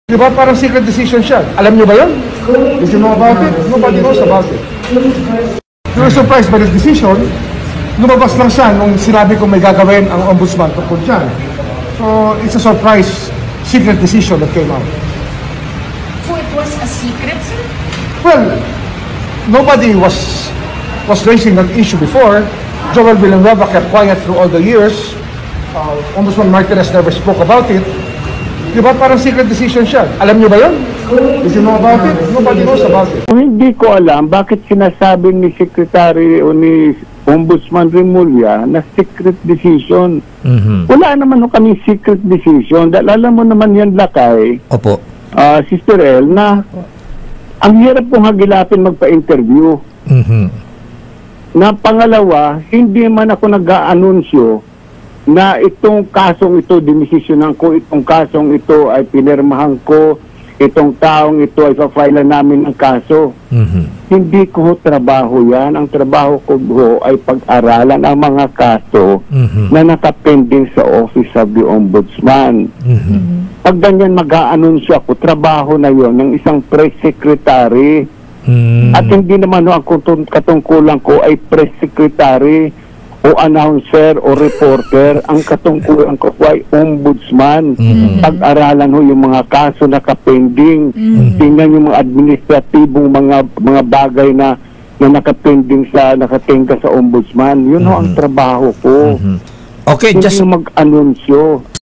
Di ba parang secret decision siya? Alam niyo ba yun? Did you know about it? Nobody knows about it. You were surprised by the decision. Lumabas lang siya nung sinabi ko may gagawin ang ombudsman tungkol dyan. So, it's a surprise secret decision that came out. So it was a secret, sir? Well, nobody was raising that issue before. Joel Villanueva kept quiet through all the years. Ombudsman Martinez never spoke about it. Di ba parang secret decision siya? Alam niyo ba yun? Did you know about it? Nobody knows about it. Hindi ko alam bakit sinasabi ni Secretary o ni Ombudsman Remulla na secret decision. Wala naman kami secret decision. Dahil alam mo naman yan, Lakay, Opo. Sister El, na ang hirap kong hagilapin magpa-interview. Na pangalawa, hindi man ako nag-aanunsyo na itong kasong ito, dinesisyonan ko, itong kasong ito ay pinirmahan ko, itong taong ito ay pa-file namin ang kaso. Hindi ko trabaho yan. Ang trabaho ko ay pag-aralan ang mga kaso na nakapending sa Office of the Ombudsman. Pag ganyan mag-aanunsyo ako, trabaho na yon ng isang press secretary. At hindi naman ang katungkulan ko ay press secretary o announcer o reporter. Ang katungkulan ko ay ombudsman. Pag-aralan ho yung mga kaso na kapending. Tingnan yung mga administratibong mga bagay na nakapending nakatingka sa ombudsman. Yun ho ang trabaho ko. Okay, hindi just mag-anunsyo.